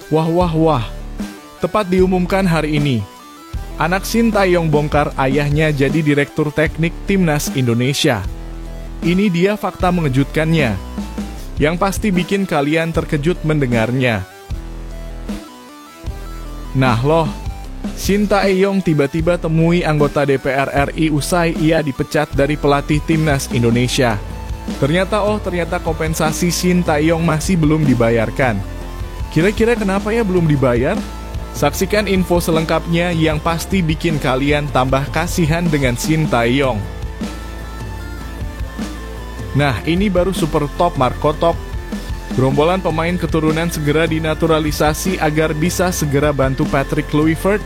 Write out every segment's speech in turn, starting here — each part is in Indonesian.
Wah wah wah, tepat diumumkan hari ini. Anak Sintayong bongkar ayahnya jadi Direktur Teknik Timnas Indonesia. Ini dia fakta mengejutkannya, yang pasti bikin kalian terkejut mendengarnya. Nah loh, Sintayong tiba-tiba temui anggota DPR RI usai ia dipecat dari pelatih Timnas Indonesia. Ternyata kompensasi Sintayong masih belum dibayarkan. Kira-kira kenapa ya belum dibayar? Saksikan info selengkapnya yang pasti bikin kalian tambah kasihan dengan Sintayong. Nah, ini baru super top Marco Top. Gerombolan pemain keturunan segera dinaturalisasi agar bisa segera bantu Patrick Kluivert.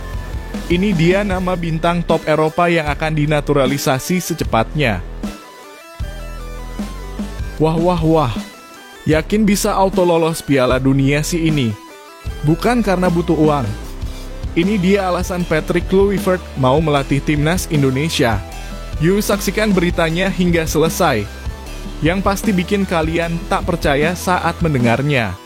Ini dia nama bintang top Eropa yang akan dinaturalisasi secepatnya. Wah wah wah, yakin bisa auto lolos Piala Dunia sih ini. Bukan karena butuh uang. Ini dia alasan Patrick Kluivert mau melatih Timnas Indonesia. Yuk saksikan beritanya hingga selesai. Yang pasti bikin kalian tak percaya saat mendengarnya.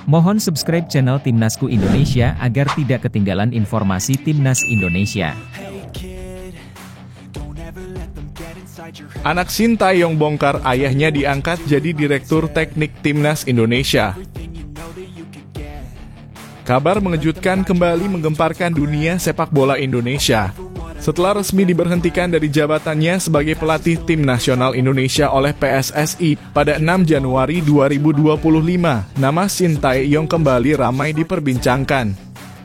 Mohon subscribe channel Timnasku Indonesia agar tidak ketinggalan informasi Timnas Indonesia. Anak Sintayong bongkar ayahnya diangkat jadi Direktur Teknik Timnas Indonesia. Kabar mengejutkan kembali menggemparkan dunia sepak bola Indonesia. Setelah resmi diberhentikan dari jabatannya sebagai pelatih Tim Nasional Indonesia oleh PSSI pada 6 Januari 2025, nama Sintayong kembali ramai diperbincangkan.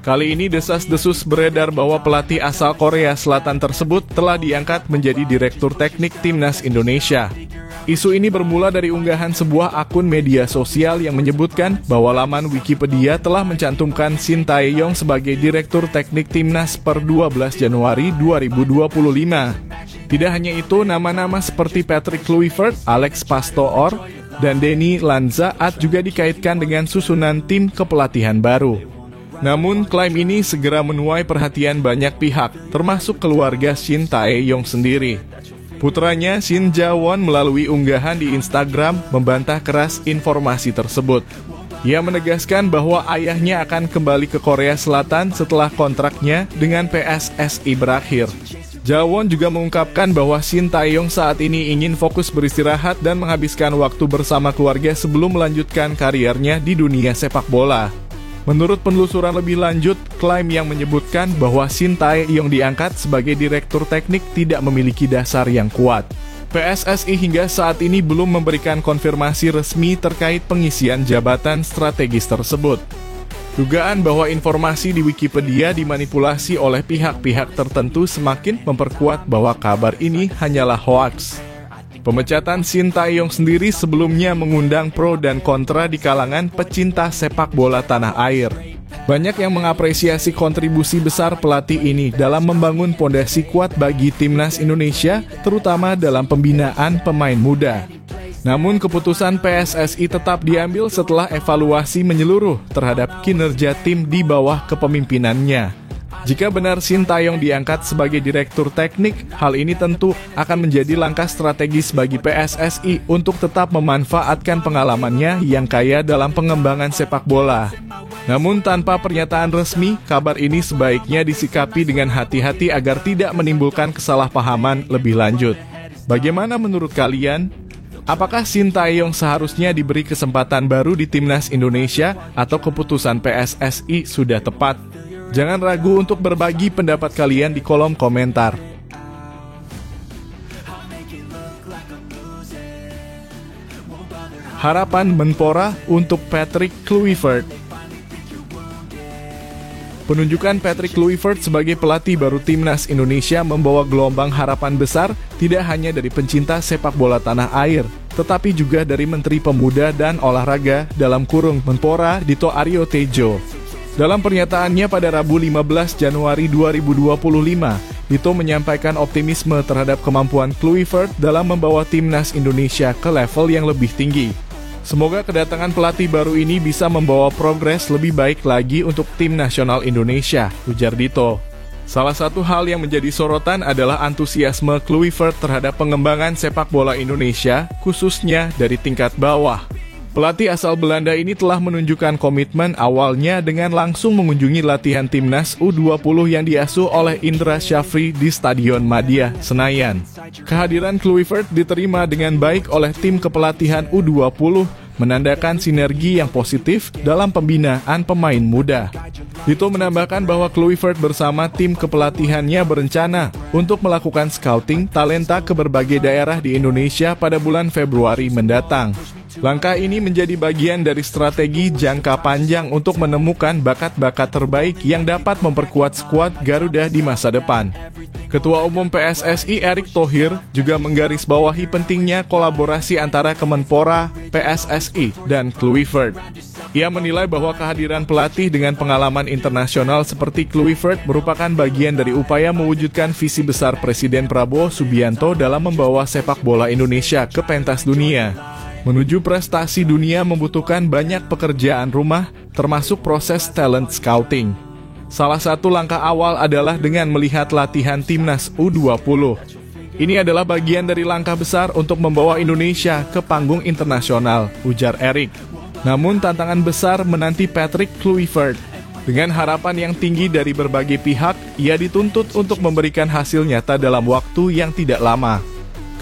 Kali ini desas-desus beredar bahwa pelatih asal Korea Selatan tersebut telah diangkat menjadi Direktur Teknik Timnas Indonesia. Isu ini bermula dari unggahan sebuah akun media sosial yang menyebutkan bahwa laman Wikipedia telah mencantumkan Sintayong sebagai Direktur Teknik Timnas per 12 Januari 2025. Tidak hanya itu, nama-nama seperti Patrick Kluivert, Alex Pastoor, dan Denny Lanzaat juga dikaitkan dengan susunan tim kepelatihan baru. Namun, klaim ini segera menuai perhatian banyak pihak, termasuk keluarga Sintayong sendiri. Putranya Shin Ja-won melalui unggahan di Instagram membantah keras informasi tersebut. Ia menegaskan bahwa ayahnya akan kembali ke Korea Selatan setelah kontraknya dengan PSSI berakhir. Ja-won juga mengungkapkan bahwa Sintayong saat ini ingin fokus beristirahat dan menghabiskan waktu bersama keluarga sebelum melanjutkan kariernya di dunia sepak bola. Menurut penelusuran lebih lanjut, klaim yang menyebutkan bahwa Sintayong diangkat sebagai Direktur Teknik tidak memiliki dasar yang kuat. PSSI hingga saat ini belum memberikan konfirmasi resmi terkait pengisian jabatan strategis tersebut. Dugaan bahwa informasi di Wikipedia dimanipulasi oleh pihak-pihak tertentu semakin memperkuat bahwa kabar ini hanyalah hoaks. Pemecatan Sintayong sendiri sebelumnya mengundang pro dan kontra di kalangan pecinta sepak bola tanah air. Banyak yang mengapresiasi kontribusi besar pelatih ini dalam membangun pondasi kuat bagi Timnas Indonesia, terutama dalam pembinaan pemain muda. Namun keputusan PSSI tetap diambil setelah evaluasi menyeluruh terhadap kinerja tim di bawah kepemimpinannya. Jika benar Sintayong diangkat sebagai Direktur Teknik, hal ini tentu akan menjadi langkah strategis bagi PSSI untuk tetap memanfaatkan pengalamannya yang kaya dalam pengembangan sepak bola. Namun tanpa pernyataan resmi, kabar ini sebaiknya disikapi dengan hati-hati agar tidak menimbulkan kesalahpahaman lebih lanjut. Bagaimana menurut kalian? Apakah Sintayong seharusnya diberi kesempatan baru di Timnas Indonesia atau keputusan PSSI sudah tepat? Jangan ragu untuk berbagi pendapat kalian di kolom komentar. Harapan Menpora untuk Patrick Kluivert. Penunjukan Patrick Kluivert sebagai pelatih baru Timnas Indonesia membawa gelombang harapan besar tidak hanya dari pencinta sepak bola tanah air, tetapi juga dari Menteri Pemuda dan Olahraga (Menpora) Dito Aryo Tejo. Dalam pernyataannya pada Rabu 15 Januari 2025, Dito menyampaikan optimisme terhadap kemampuan Kluivert dalam membawa Timnas Indonesia ke level yang lebih tinggi. Semoga kedatangan pelatih baru ini bisa membawa progres lebih baik lagi untuk tim nasional Indonesia, ujar Dito. Salah satu hal yang menjadi sorotan adalah antusiasme Kluivert terhadap pengembangan sepak bola Indonesia, khususnya dari tingkat bawah. Pelatih asal Belanda ini telah menunjukkan komitmen awalnya dengan langsung mengunjungi latihan timnas U20 yang diasuh oleh Indra Syafri di Stadion Madia, Senayan. Kehadiran Kluivert diterima dengan baik oleh tim kepelatihan U20, menandakan sinergi yang positif dalam pembinaan pemain muda. Dito menambahkan bahwa Kluivert bersama tim kepelatihannya berencana untuk melakukan scouting talenta ke berbagai daerah di Indonesia pada bulan Februari mendatang. Langkah ini menjadi bagian dari strategi jangka panjang untuk menemukan bakat-bakat terbaik yang dapat memperkuat skuad Garuda di masa depan. Ketua Umum PSSI Erick Thohir juga menggarisbawahi pentingnya kolaborasi antara Kemenpora, PSSI, dan Kluivert. Ia menilai bahwa kehadiran pelatih dengan pengalaman internasional seperti Kluivert merupakan bagian dari upaya mewujudkan visi besar Presiden Prabowo Subianto dalam membawa sepak bola Indonesia ke pentas dunia. Menuju prestasi dunia membutuhkan banyak pekerjaan rumah, termasuk proses talent scouting. Salah satu langkah awal adalah dengan melihat latihan timnas U20. Ini adalah bagian dari langkah besar untuk membawa Indonesia ke panggung internasional, ujar Erick. Namun tantangan besar menanti Patrick Kluivert. Dengan harapan yang tinggi dari berbagai pihak, ia dituntut untuk memberikan hasil nyata dalam waktu yang tidak lama.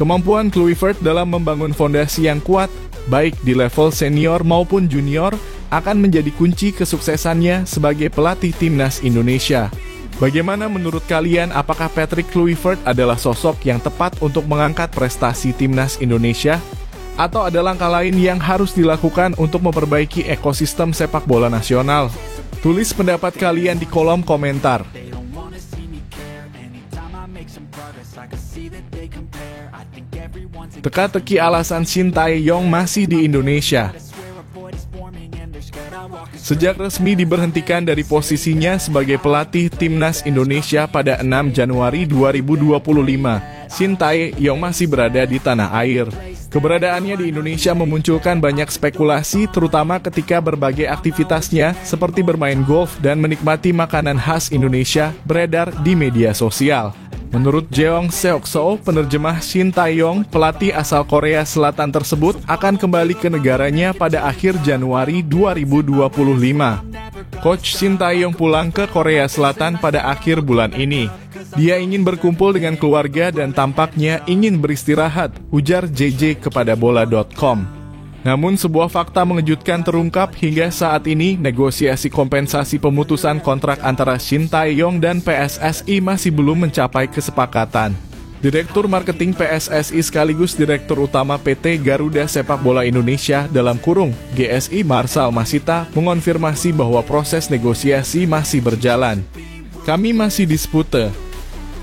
Kemampuan Kluivert dalam membangun fondasi yang kuat, baik di level senior maupun junior, akan menjadi kunci kesuksesannya sebagai pelatih timnas Indonesia. Bagaimana menurut kalian, apakah Patrick Kluivert adalah sosok yang tepat untuk mengangkat prestasi timnas Indonesia? Atau ada langkah lain yang harus dilakukan untuk memperbaiki ekosistem sepak bola nasional? Tulis pendapat kalian di kolom komentar. Teka-teki alasan Shin Tae-yong masih di Indonesia. Sejak resmi diberhentikan dari posisinya sebagai pelatih timnas Indonesia pada 6 Januari 2025, Shin Tae-yong masih berada di tanah air. Keberadaannya di Indonesia memunculkan banyak spekulasi, terutama ketika berbagai aktivitasnya seperti bermain golf dan menikmati makanan khas Indonesia beredar di media sosial. Menurut Jeong Seok-soo, penerjemah Shin Tae-yong, pelatih asal Korea Selatan tersebut akan kembali ke negaranya pada akhir Januari 2025. Coach Shin Tae-yong pulang ke Korea Selatan pada akhir bulan ini. Dia ingin berkumpul dengan keluarga dan tampaknya ingin beristirahat, ujar JJ kepada bola.com. Namun sebuah fakta mengejutkan terungkap hingga saat ini negosiasi kompensasi pemutusan kontrak antara Shin Tae-yong dan PSSI masih belum mencapai kesepakatan. Direktur Marketing PSSI sekaligus Direktur Utama PT Garuda Sepak Bola Indonesia (GSI) Marsal Masita mengonfirmasi bahwa proses negosiasi masih berjalan. Kami masih dispute.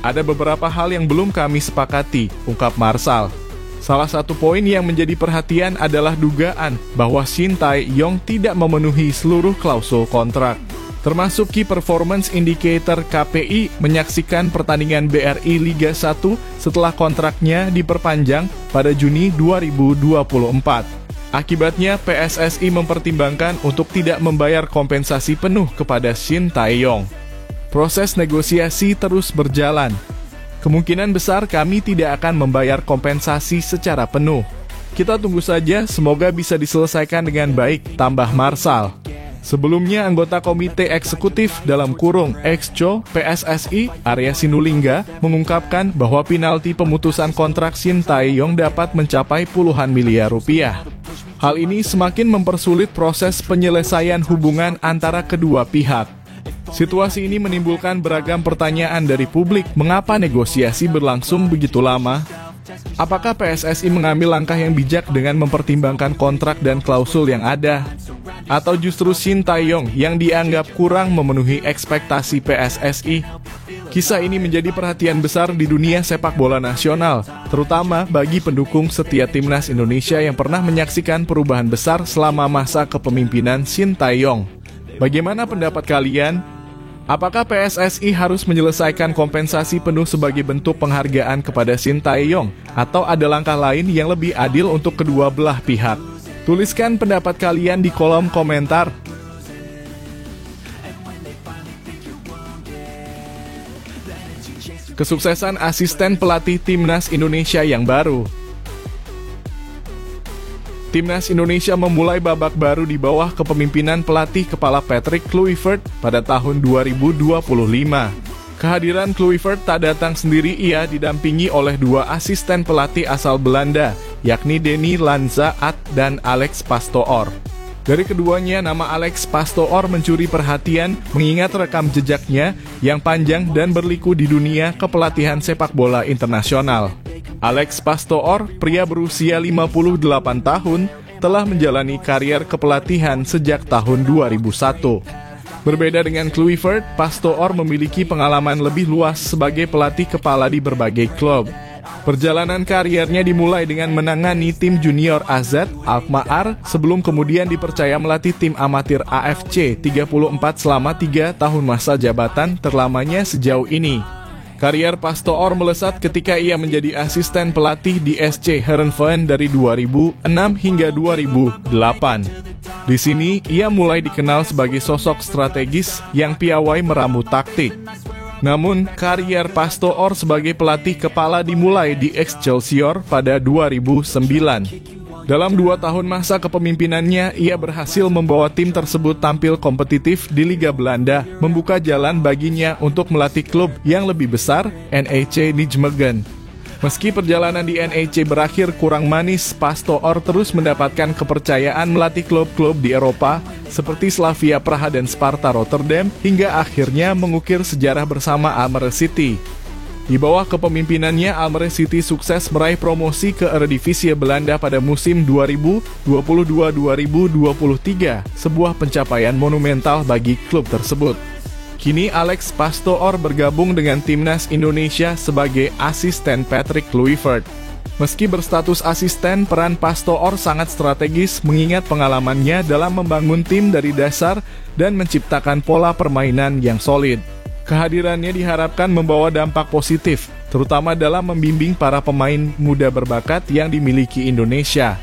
Ada beberapa hal yang belum kami sepakati, ungkap Marsal. Salah satu poin yang menjadi perhatian adalah dugaan bahwa Shin Tae-yong tidak memenuhi seluruh klausul kontrak, termasuk Key Performance Indicator KPI menyaksikan pertandingan BRI Liga 1 setelah kontraknya diperpanjang pada Juni 2024. Akibatnya PSSI mempertimbangkan untuk tidak membayar kompensasi penuh kepada Shin Tae-yong. Proses negosiasi terus berjalan. Kemungkinan besar kami tidak akan membayar kompensasi secara penuh. Kita tunggu saja, semoga bisa diselesaikan dengan baik, tambah Marsal. Sebelumnya, anggota Komite Eksekutif (EXCO) PSSI, Arya Sinulinga, mengungkapkan bahwa penalti pemutusan kontrak Shin Tae-yong dapat mencapai puluhan miliar rupiah. Hal ini semakin mempersulit proses penyelesaian hubungan antara kedua pihak. Situasi ini menimbulkan beragam pertanyaan dari publik, mengapa negosiasi berlangsung begitu lama? Apakah PSSI mengambil langkah yang bijak dengan mempertimbangkan kontrak dan klausul yang ada? Atau justru Shin Tae-yong yang dianggap kurang memenuhi ekspektasi PSSI? Kisah ini menjadi perhatian besar di dunia sepak bola nasional, terutama bagi pendukung setia timnas Indonesia yang pernah menyaksikan perubahan besar selama masa kepemimpinan Shin Tae-yong. Bagaimana pendapat kalian? Apakah PSSI harus menyelesaikan kompensasi penuh sebagai bentuk penghargaan kepada Shin Tae-yong? Atau ada langkah lain yang lebih adil untuk kedua belah pihak? Tuliskan pendapat kalian di kolom komentar. Kesuksesan asisten pelatih Timnas Indonesia yang baru. Timnas Indonesia memulai babak baru di bawah kepemimpinan pelatih kepala Patrick Kluivert pada tahun 2025. Kehadiran Kluivert tak datang sendiri, ia didampingi oleh dua asisten pelatih asal Belanda, yakni Denny Lanzaat dan Alex Pastoor. Dari keduanya, nama Alex Pastoor mencuri perhatian mengingat rekam jejaknya yang panjang dan berliku di dunia kepelatihan sepak bola internasional. Alex Pastoor, pria berusia 58 tahun, telah menjalani karier kepelatihan sejak tahun 2001. Berbeda dengan Kluivert, Pastoor memiliki pengalaman lebih luas sebagai pelatih kepala di berbagai klub. Perjalanan kariernya dimulai dengan menangani tim junior AZ Alkmaar sebelum kemudian dipercaya melatih tim amatir AFC 34 selama 3 tahun masa jabatan terlamanya sejauh ini. Karier Pastoor melesat ketika ia menjadi asisten pelatih di SC Heerenveen dari 2006 hingga 2008. Di sini, ia mulai dikenal sebagai sosok strategis yang piawai meramu taktik. Namun, karier Pastoor sebagai pelatih kepala dimulai di Excelsior pada 2009. Dalam 2 tahun masa kepemimpinannya, ia berhasil membawa tim tersebut tampil kompetitif di Liga Belanda, membuka jalan baginya untuk melatih klub yang lebih besar, NEC Nijmegen. Meski perjalanan di NEC berakhir kurang manis, Pastoor terus mendapatkan kepercayaan melatih klub-klub di Eropa, seperti Slavia Praha dan Sparta Rotterdam, hingga akhirnya mengukir sejarah bersama Almere City. Di bawah kepemimpinannya, Almere City sukses meraih promosi ke Eredivisie Belanda pada musim 2022-2023, sebuah pencapaian monumental bagi klub tersebut. Kini Alex Pastoor bergabung dengan Timnas Indonesia sebagai asisten Patrick Kluivert. Meski berstatus asisten, peran Pastoor sangat strategis mengingat pengalamannya dalam membangun tim dari dasar dan menciptakan pola permainan yang solid. Kehadirannya diharapkan membawa dampak positif, terutama dalam membimbing para pemain muda berbakat yang dimiliki Indonesia.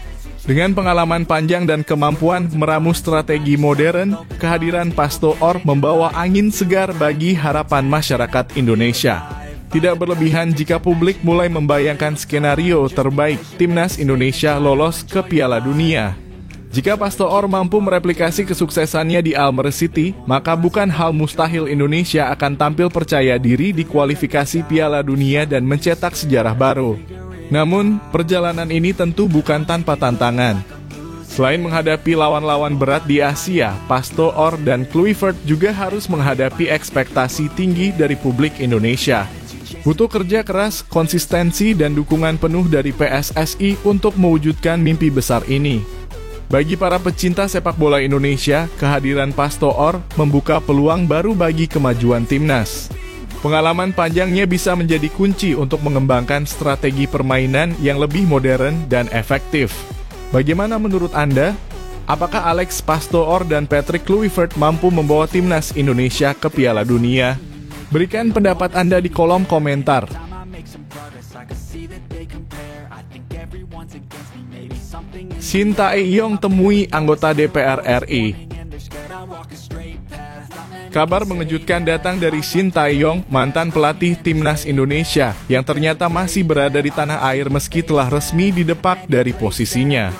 Dengan pengalaman panjang dan kemampuan meramu strategi modern, kehadiran Pastoor membawa angin segar bagi harapan masyarakat Indonesia. Tidak berlebihan jika publik mulai membayangkan skenario terbaik Timnas Indonesia lolos ke Piala Dunia. Jika Pastoor mampu mereplikasi kesuksesannya di Almere City, maka bukan hal mustahil Indonesia akan tampil percaya diri di kualifikasi Piala Dunia dan mencetak sejarah baru. Namun, perjalanan ini tentu bukan tanpa tantangan. Selain menghadapi lawan-lawan berat di Asia, Pastoor dan Kluivert juga harus menghadapi ekspektasi tinggi dari publik Indonesia. Butuh kerja keras, konsistensi, dan dukungan penuh dari PSSI untuk mewujudkan mimpi besar ini. Bagi para pecinta sepak bola Indonesia, kehadiran Pastoor membuka peluang baru bagi kemajuan timnas. Pengalaman panjangnya bisa menjadi kunci untuk mengembangkan strategi permainan yang lebih modern dan efektif. Bagaimana menurut Anda? Apakah Alex Pastoor dan Patrick Kluivert mampu membawa timnas Indonesia ke Piala Dunia? Berikan pendapat Anda di kolom komentar. Shin Tae-yong temui anggota DPR RI. Kabar mengejutkan datang dari Shin Tae-yong, mantan pelatih Timnas Indonesia, yang ternyata masih berada di tanah air meski telah resmi didepak dari posisinya.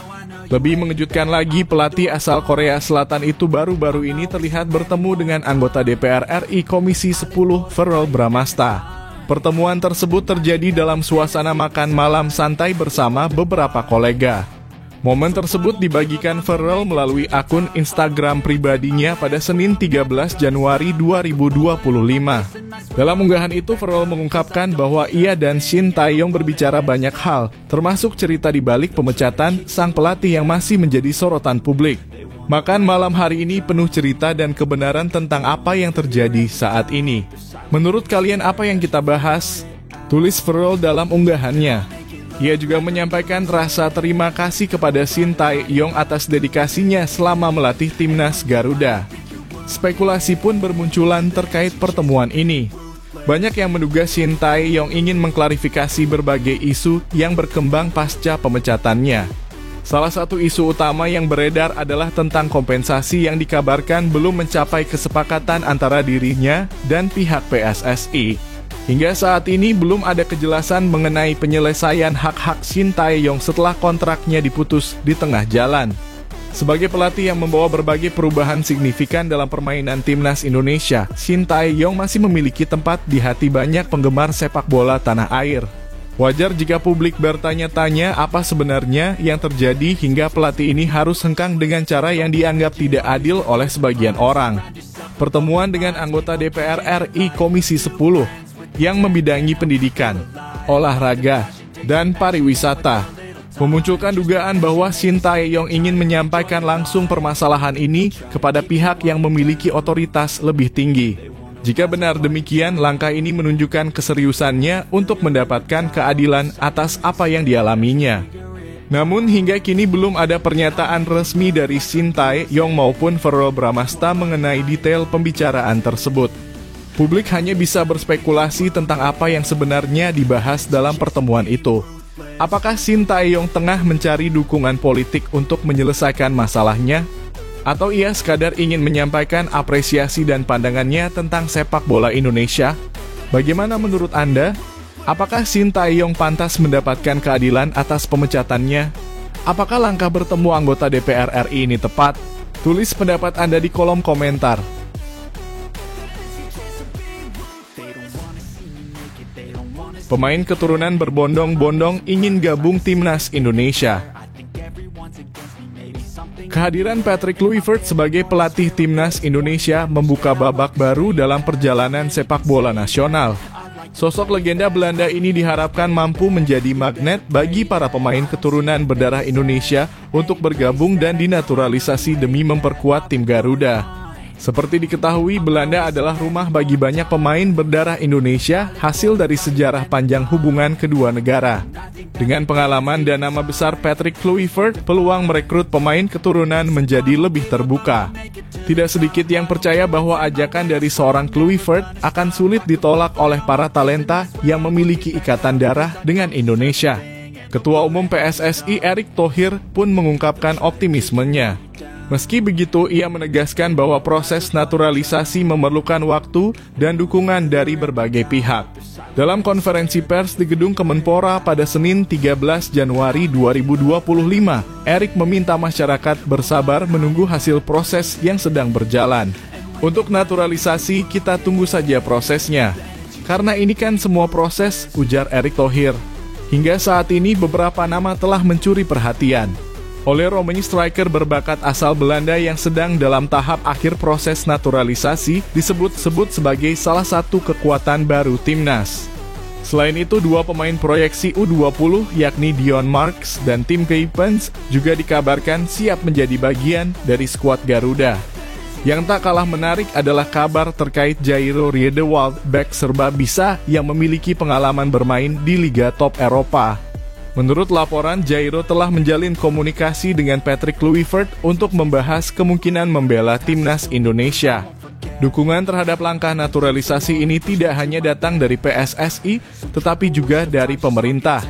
Lebih mengejutkan lagi, pelatih asal Korea Selatan itu baru-baru ini terlihat bertemu dengan anggota DPR RI Komisi 10 Verrel Bramasta. Pertemuan tersebut terjadi dalam suasana makan malam santai bersama beberapa kolega. Momen tersebut dibagikan Verrel melalui akun Instagram pribadinya pada Senin 13 Januari 2025. Dalam unggahan itu, Verrel mengungkapkan bahwa ia dan Shin Tae-yong berbicara banyak hal, termasuk cerita di balik pemecatan sang pelatih yang masih menjadi sorotan publik. Makan malam hari ini penuh cerita dan kebenaran tentang apa yang terjadi saat ini. Menurut kalian apa yang kita bahas? Tulis Verrel dalam unggahannya. Ia juga menyampaikan rasa terima kasih kepada Shin Tae-yong atas dedikasinya selama melatih timnas Garuda. Spekulasi pun bermunculan terkait pertemuan ini. Banyak yang menduga Shin Tae-yong ingin mengklarifikasi berbagai isu yang berkembang pasca pemecatannya. Salah satu isu utama yang beredar adalah tentang kompensasi yang dikabarkan belum mencapai kesepakatan antara dirinya dan pihak PSSI. Hingga saat ini belum ada kejelasan mengenai penyelesaian hak-hak Shin Tae-yong setelah kontraknya diputus di tengah jalan. Sebagai pelatih yang membawa berbagai perubahan signifikan dalam permainan timnas Indonesia, Shin Tae-yong masih memiliki tempat di hati banyak penggemar sepak bola tanah air. Wajar jika publik bertanya-tanya apa sebenarnya yang terjadi hingga pelatih ini harus hengkang dengan cara yang dianggap tidak adil oleh sebagian orang. Pertemuan dengan anggota DPR RI Komisi 10 yang membidangi pendidikan, olahraga, dan pariwisata memunculkan dugaan bahwa Shin Tae-yong ingin menyampaikan langsung permasalahan ini kepada pihak yang memiliki otoritas lebih tinggi. Jika benar demikian, langkah ini menunjukkan keseriusannya untuk mendapatkan keadilan atas apa yang dialaminya. Namun hingga kini belum ada pernyataan resmi dari Shin Tae-yong maupun Verrell Bramasta mengenai detail pembicaraan tersebut. Publik hanya bisa berspekulasi tentang apa yang sebenarnya dibahas dalam pertemuan itu. Apakah Shin Tae-yong tengah mencari dukungan politik untuk menyelesaikan masalahnya? Atau ia sekadar ingin menyampaikan apresiasi dan pandangannya tentang sepak bola Indonesia? Bagaimana menurut Anda? Apakah Shin Tae-yong pantas mendapatkan keadilan atas pemecatannya? Apakah langkah bertemu anggota DPR RI ini tepat? Tulis pendapat Anda di kolom komentar. Pemain keturunan berbondong-bondong ingin gabung timnas Indonesia. Kehadiran Patrick Kluivert sebagai pelatih timnas Indonesia membuka babak baru dalam perjalanan sepak bola nasional. Sosok legenda Belanda ini diharapkan mampu menjadi magnet bagi para pemain keturunan berdarah Indonesia untuk bergabung dan dinaturalisasi demi memperkuat tim Garuda. Seperti diketahui, Belanda adalah rumah bagi banyak pemain berdarah Indonesia hasil dari sejarah panjang hubungan kedua negara. Dengan pengalaman dan nama besar Patrick Kluivert, peluang merekrut pemain keturunan menjadi lebih terbuka. Tidak sedikit yang percaya bahwa ajakan dari seorang Kluivert akan sulit ditolak oleh para talenta yang memiliki ikatan darah dengan Indonesia. Ketua Umum PSSI Erick Thohir pun mengungkapkan optimismenya. Meski begitu, ia menegaskan bahwa proses naturalisasi memerlukan waktu dan dukungan dari berbagai pihak. Dalam konferensi pers di Gedung Kemenpora pada Senin 13 Januari 2025, Erick meminta masyarakat bersabar menunggu hasil proses yang sedang berjalan. Untuk naturalisasi, kita tunggu saja prosesnya. Karena ini kan semua proses, ujar Erick Thohir. Hingga saat ini beberapa nama telah mencuri perhatian. Ole Romani, striker berbakat asal Belanda yang sedang dalam tahap akhir proses naturalisasi, disebut-sebut sebagai salah satu kekuatan baru timnas. Selain itu, dua pemain proyeksi U20 yakni Dion Marks dan Tim Kuipers juga dikabarkan siap menjadi bagian dari skuad Garuda. Yang tak kalah menarik adalah kabar terkait Jairo Riedewald, bek serba bisa yang memiliki pengalaman bermain di Liga Top Eropa. Menurut laporan, Jairo telah menjalin komunikasi dengan Patrick Kluivert untuk membahas kemungkinan membela timnas Indonesia. Dukungan terhadap langkah naturalisasi ini tidak hanya datang dari PSSI, tetapi juga dari pemerintah.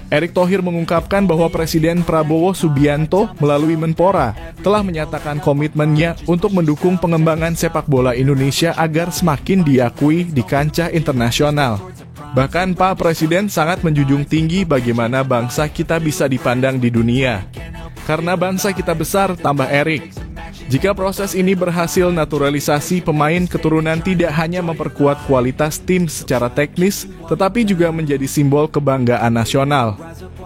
Erick Thohir mengungkapkan bahwa Presiden Prabowo Subianto melalui Menpora telah menyatakan komitmennya untuk mendukung pengembangan sepak bola Indonesia agar semakin diakui di kancah internasional. Bahkan Pak Presiden sangat menjunjung tinggi bagaimana bangsa kita bisa dipandang di dunia. Karena bangsa kita besar, tambah Erick. Jika proses ini berhasil, naturalisasi pemain keturunan tidak hanya memperkuat kualitas tim secara teknis, tetapi juga menjadi simbol kebanggaan nasional.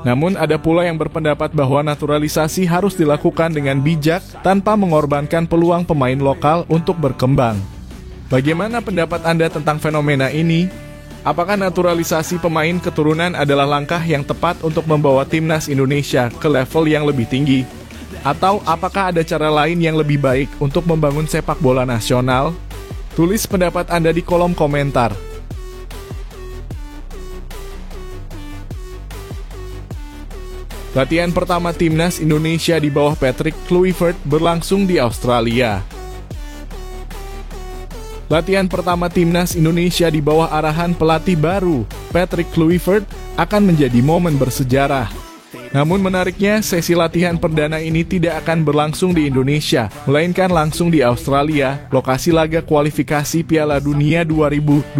Namun ada pula yang berpendapat bahwa naturalisasi harus dilakukan dengan bijak tanpa mengorbankan peluang pemain lokal untuk berkembang. Bagaimana pendapat Anda tentang fenomena ini? Apakah naturalisasi pemain keturunan adalah langkah yang tepat untuk membawa timnas Indonesia ke level yang lebih tinggi? Atau apakah ada cara lain yang lebih baik untuk membangun sepak bola nasional? Tulis pendapat Anda di kolom komentar. Latihan pertama timnas Indonesia di bawah Patrick Kluivert berlangsung di Australia. Latihan pertama timnas Indonesia di bawah arahan pelatih baru, Patrick Kluivert, akan menjadi momen bersejarah. Namun menariknya, sesi latihan perdana ini tidak akan berlangsung di Indonesia, melainkan langsung di Australia, lokasi laga kualifikasi Piala Dunia 2026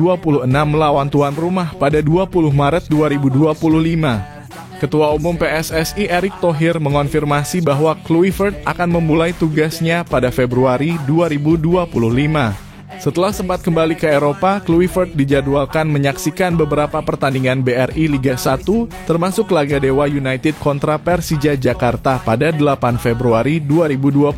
melawan tuan rumah pada 20 Maret 2025. Ketua Umum PSSI Erick Thohir mengonfirmasi bahwa Kluivert akan memulai tugasnya pada Februari 2025. Setelah sempat kembali ke Eropa, Kluivert dijadwalkan menyaksikan beberapa pertandingan BRI Liga 1, termasuk laga Dewa United kontra Persija Jakarta pada 8 Februari 2025.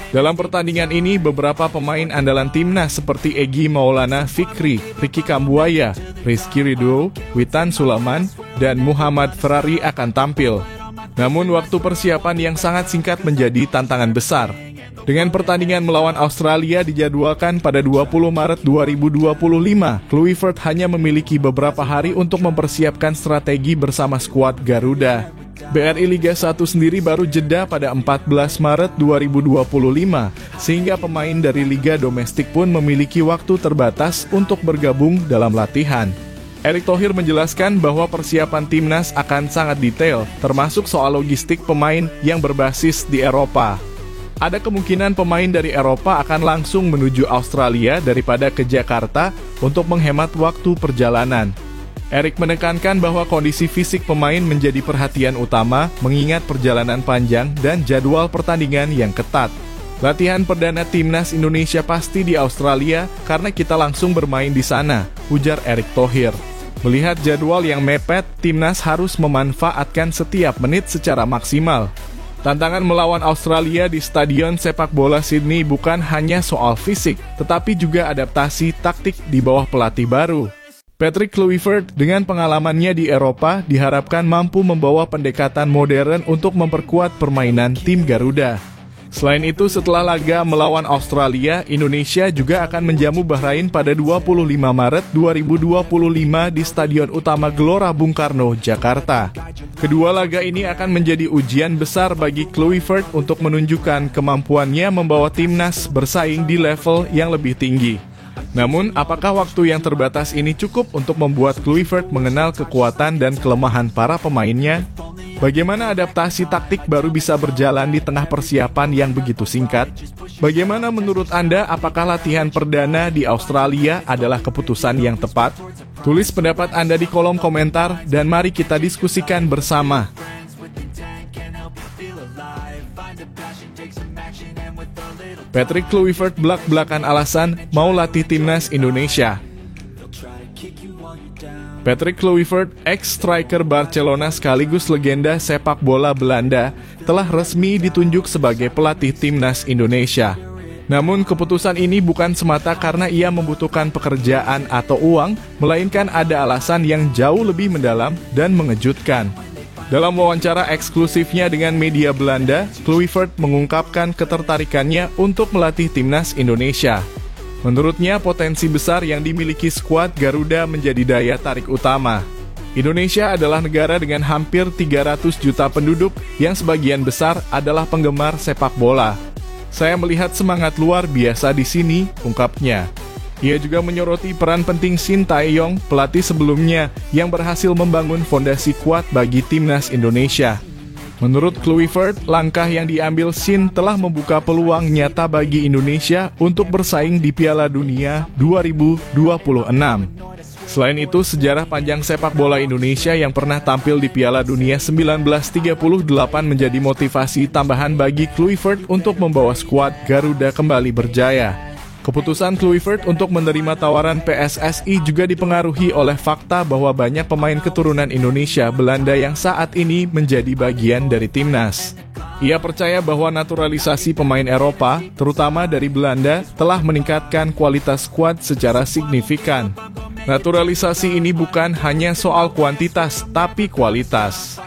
Dalam pertandingan ini, beberapa pemain andalan timnas seperti Egy Maulana Fikri, Ricky Kambuaya, Rizky Ridho, Witan Sulaiman, dan Muhammad Ferrari akan tampil. Namun waktu persiapan yang sangat singkat menjadi tantangan besar. Dengan pertandingan melawan Australia dijadwalkan pada 20 Maret 2025, Kluivert hanya memiliki beberapa hari untuk mempersiapkan strategi bersama skuad Garuda. BRI Liga 1 sendiri baru jeda pada 14 Maret 2025, sehingga pemain dari liga domestik pun memiliki waktu terbatas untuk bergabung dalam latihan. Erick Thohir menjelaskan bahwa persiapan timnas akan sangat detail, termasuk soal logistik pemain yang berbasis di Eropa. Ada kemungkinan pemain dari Eropa akan langsung menuju Australia daripada ke Jakarta untuk menghemat waktu perjalanan. Erick menekankan bahwa kondisi fisik pemain menjadi perhatian utama mengingat perjalanan panjang dan jadwal pertandingan yang ketat. Latihan perdana timnas Indonesia pasti di Australia karena kita langsung bermain di sana, ujar Erick Thohir. Melihat jadwal yang mepet, timnas harus memanfaatkan setiap menit secara maksimal. Tantangan melawan Australia di Stadion Sepak Bola Sydney bukan hanya soal fisik, tetapi juga adaptasi taktik di bawah pelatih baru. Patrick Kluivert dengan pengalamannya di Eropa diharapkan mampu membawa pendekatan modern untuk memperkuat permainan tim Garuda. Selain itu, setelah laga melawan Australia, Indonesia juga akan menjamu Bahrain pada 25 Maret 2025 di Stadion Utama Gelora Bung Karno, Jakarta. Kedua laga ini akan menjadi ujian besar bagi Kluivert untuk menunjukkan kemampuannya membawa timnas bersaing di level yang lebih tinggi. Namun, apakah waktu yang terbatas ini cukup untuk membuat Kluivert mengenal kekuatan dan kelemahan para pemainnya? Bagaimana adaptasi taktik baru bisa berjalan di tengah persiapan yang begitu singkat? Bagaimana menurut Anda, apakah latihan perdana di Australia adalah keputusan yang tepat? Tulis pendapat Anda di kolom komentar dan mari kita diskusikan bersama. Patrick Kluivert belak-belakan alasan mau latih timnas Indonesia. Patrick Kluivert, ex-striker Barcelona sekaligus legenda sepak bola Belanda, telah resmi ditunjuk sebagai pelatih timnas Indonesia. Namun keputusan ini bukan semata karena ia membutuhkan pekerjaan atau uang, melainkan ada alasan yang jauh lebih mendalam dan mengejutkan. Dalam wawancara eksklusifnya dengan media Belanda, Kluivert mengungkapkan ketertarikannya untuk melatih timnas Indonesia. Menurutnya, potensi besar yang dimiliki skuad Garuda menjadi daya tarik utama. Indonesia adalah negara dengan hampir 300 juta penduduk yang sebagian besar adalah penggemar sepak bola. Saya melihat semangat luar biasa di sini, ungkapnya. Ia juga menyoroti peran penting Shin Tae-yong, pelatih sebelumnya, yang berhasil membangun fondasi kuat bagi timnas Indonesia. Menurut Kluivert, langkah yang diambil Shin telah membuka peluang nyata bagi Indonesia untuk bersaing di Piala Dunia 2026. Selain itu, sejarah panjang sepak bola Indonesia yang pernah tampil di Piala Dunia 1938 menjadi motivasi tambahan bagi Kluivert untuk membawa skuad Garuda kembali berjaya. Keputusan Kluivert untuk menerima tawaran PSSI juga dipengaruhi oleh fakta bahwa banyak pemain keturunan Indonesia Belanda yang saat ini menjadi bagian dari timnas. Ia percaya bahwa naturalisasi pemain Eropa, terutama dari Belanda, telah meningkatkan kualitas skuad secara signifikan. Naturalisasi ini bukan hanya soal kuantitas, tapi kualitas.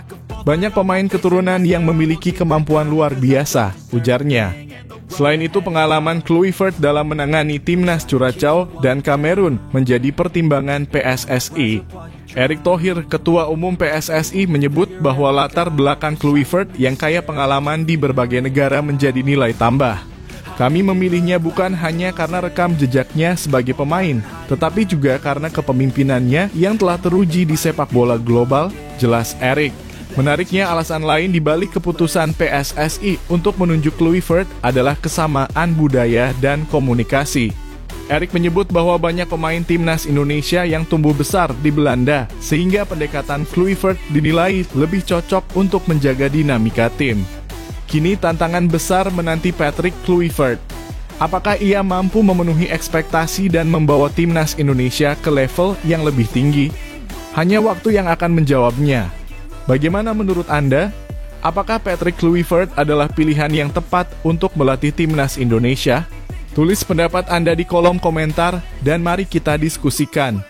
Banyak pemain keturunan yang memiliki kemampuan luar biasa, ujarnya. Selain itu, pengalaman Kluivert dalam menangani timnas Curaçao dan Kamerun menjadi pertimbangan PSSI. Erick Thohir, Ketua Umum PSSI, menyebut bahwa latar belakang Kluivert yang kaya pengalaman di berbagai negara menjadi nilai tambah. Kami memilihnya bukan hanya karena rekam jejaknya sebagai pemain, tetapi juga karena kepemimpinannya yang telah teruji di sepak bola global, jelas Erick. Menariknya, alasan lain dibalik keputusan PSSI untuk menunjuk Kluivert adalah kesamaan budaya dan komunikasi. Erik menyebut bahwa banyak pemain timnas Indonesia yang tumbuh besar di Belanda, sehingga pendekatan Kluivert dinilai lebih cocok untuk menjaga dinamika tim. Kini tantangan besar menanti Patrick Kluivert. Apakah ia mampu memenuhi ekspektasi dan membawa timnas Indonesia ke level yang lebih tinggi? Hanya waktu yang akan menjawabnya. Bagaimana menurut Anda? Apakah Patrick Kluivert adalah pilihan yang tepat untuk melatih timnas Indonesia? Tulis pendapat Anda di kolom komentar dan mari kita diskusikan.